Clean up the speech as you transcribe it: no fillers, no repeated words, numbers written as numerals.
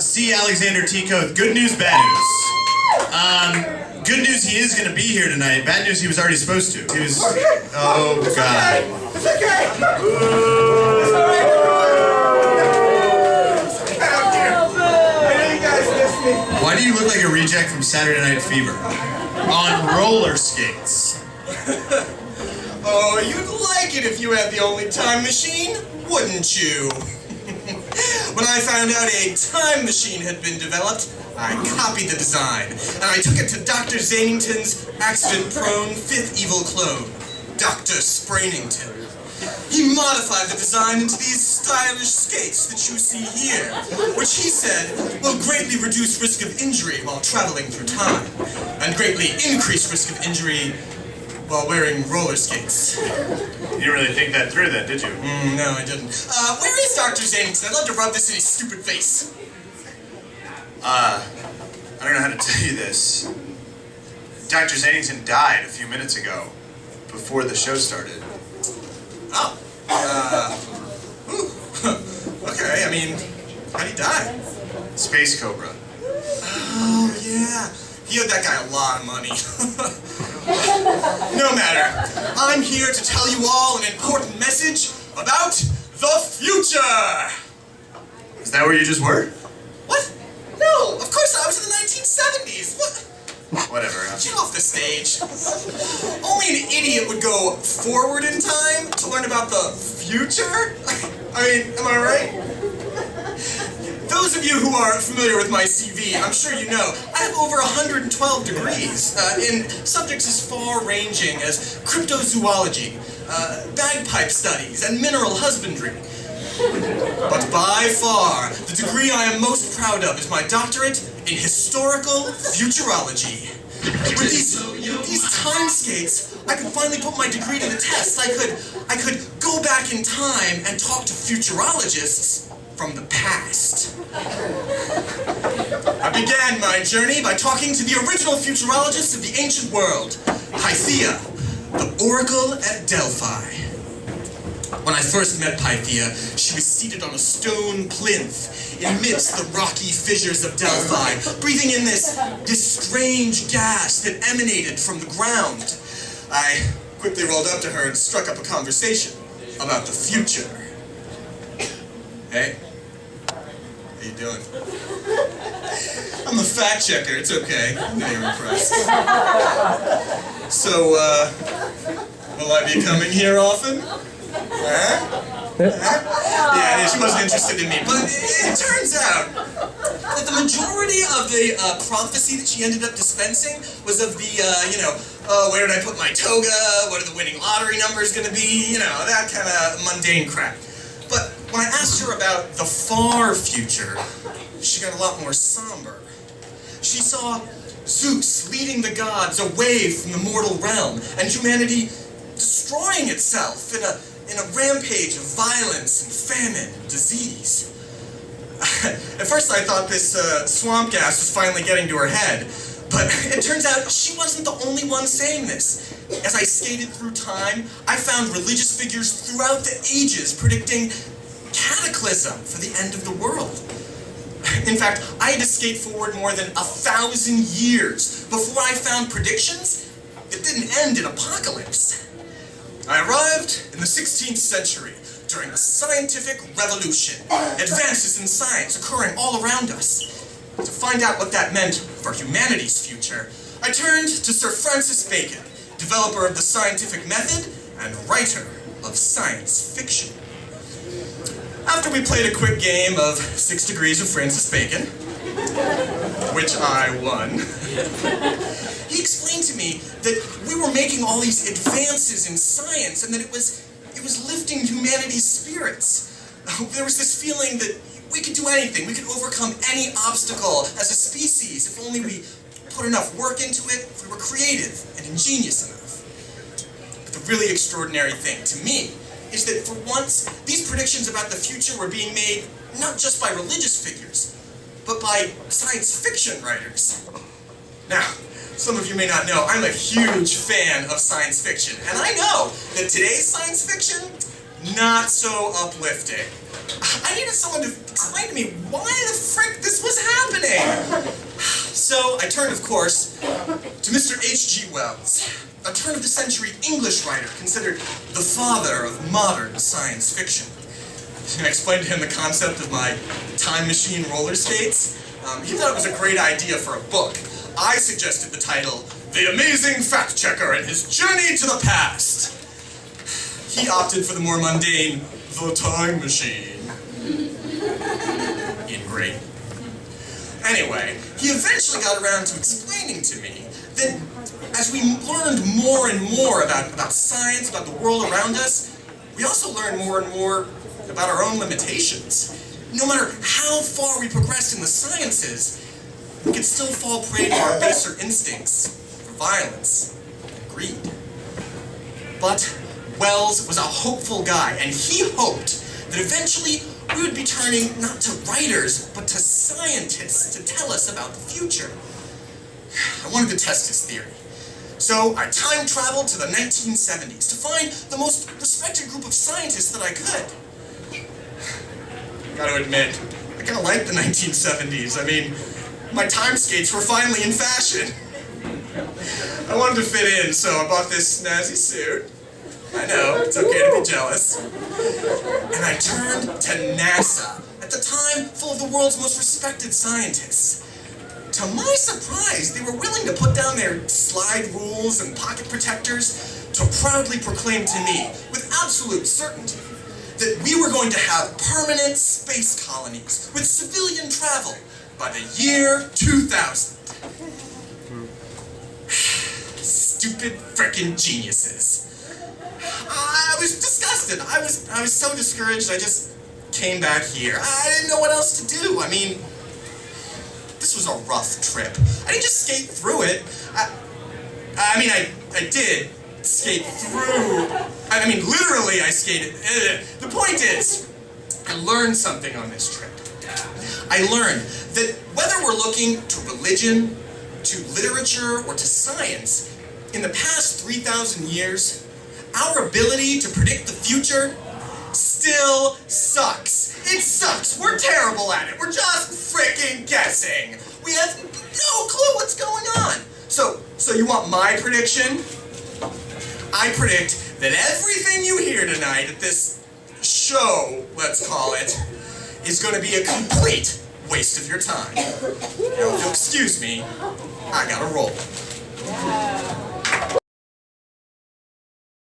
See Alexander T. Koth. Good news, bad news. Good news, he is going to be here tonight. Bad news, he was already supposed to. He was... Oh, God. It's okay. I know you guys missed me. Why do you look like a reject from Saturday Night Fever? On roller skates. Oh, you'd like it if you had the only time machine, wouldn't you? When I found out a time machine had been developed, I copied the design, and I took it to Dr. Zanington's accident-prone fifth evil clone, Dr. Sprainington. He modified the design into these stylish skates that you see here, which he said will greatly reduce risk of injury while traveling through time, and greatly increase risk of injury while wearing roller skates. You didn't really think that through then, did you? No, I didn't. Where is Dr. Zanington? I'd love to rub this in his stupid face. I don't know how to tell you this. Dr. Zanington died a few minutes ago, before the show started. Oh. Okay, I mean, how'd he die? Space Cobra. Oh, yeah. He owed that guy a lot of money. No matter. I'm here to tell you all an important message about the future! Is that where you just were? What? No, of course not. I was in the 1970s. What? Whatever. Get off the stage. Only an idiot would go forward in time to learn about the future? I mean, am I right? Those of you who are familiar with my CV, I'm sure you know, I have over 112 degrees in subjects as far-ranging as cryptozoology, bagpipe studies, and mineral husbandry. But by far, the degree I am most proud of is my doctorate in historical futurology. With these time skates, I could finally put my degree to the test. I could go back in time and talk to futurologists from the past. I began my journey by talking to the original futurologists of the ancient world, Pythia, the Oracle at Delphi. When I first met Pythia, she was seated on a stone plinth amidst the rocky fissures of Delphi, breathing in this strange gas that emanated from the ground. I quickly rolled up to her and struck up a conversation about the future. Hey, how you doing? I'm a fact checker, it's okay. I know you're impressed. So, will I be coming here often? Yeah, she wasn't interested in me, but it turns out that the majority of the prophecy that she ended up dispensing was of the, where did I put my toga, what are the winning lottery numbers going to be, that kind of mundane crap. But when I asked her about the far future, she got a lot more somber. She saw Zeus leading the gods away from the mortal realm, and humanity destroying itself in a rampage of violence and famine and disease. At first I thought this swamp gas was finally getting to her head, but it turns out she wasn't the only one saying this. As I skated through time, I found religious figures throughout the ages predicting cataclysm for the end of the world. In fact, I had to skate forward more than 1,000 years before I found predictions that didn't end in apocalypse. I arrived in the 16th century during the scientific revolution, advances in science occurring all around us. To find out what that meant for humanity's future, I turned to Sir Francis Bacon, developer of the scientific method and writer of science fiction. After we played a quick game of 6 Degrees of Francis Bacon, which I won, he explained to me that we were making all these advances in science and that it was lifting humanity's spirits. There was this feeling that we could do anything, we could overcome any obstacle as a species if only we put enough work into it, if we were creative and ingenious enough. But the really extraordinary thing to me is that for once, these predictions about the future were being made not just by religious figures, but by science fiction writers. Now, some of you may not know, I'm a huge fan of science fiction, and I know that today's science fiction, not so uplifting. I needed someone to explain to me why the frick this was I turned, of course, to Mr. H.G. Wells, a turn-of-the-century English writer considered the father of modern science fiction. I explained to him the concept of my time machine roller skates. He thought it was a great idea for a book. I suggested the title, The Amazing Fact Checker and His Journey to the Past. He opted for the more mundane, The Time Machine. In grade. Anyway, he eventually got around to explaining to me that as we learned more and more about science, about the world around us, we also learned more and more about our own limitations. No matter how far we progressed in the sciences, we could still fall prey to our baser instincts for violence and greed. But Wells was a hopeful guy, and he hoped that eventually we would be turning not to writers, but to scientists to tell us about the future. I wanted to test his theory. So I time traveled to the 1970s to find the most respected group of scientists that I could. I gotta admit, I kinda liked the 1970s. I mean, my time skates were finally in fashion. I wanted to fit in, so I bought this snazzy suit. I know, it's okay to be jealous. And I turned to NASA, at the time full of the world's most respected scientists. To my surprise, they were willing to put down their slide rules and pocket protectors to proudly proclaim to me, with absolute certainty, that we were going to have permanent space colonies with civilian travel by the year 2000. Stupid frickin' geniuses. I was disgusted. I was so discouraged, I just came back here. I didn't know what else to do. I mean, this was a rough trip. I didn't just skate through it. I did skate through. I mean, literally I skated. The point is, I learned something on this trip. I learned that whether we're looking to religion, to literature, or to science, in the past 3,000 years, our ability to predict the future still sucks. It sucks. We're terrible at it. We're just freaking guessing. We have no clue what's going on. So you want my prediction? I predict that everything you hear tonight at this show, let's call it, is going to be a complete waste of your time. Now, if you'll excuse me, I gotta roll.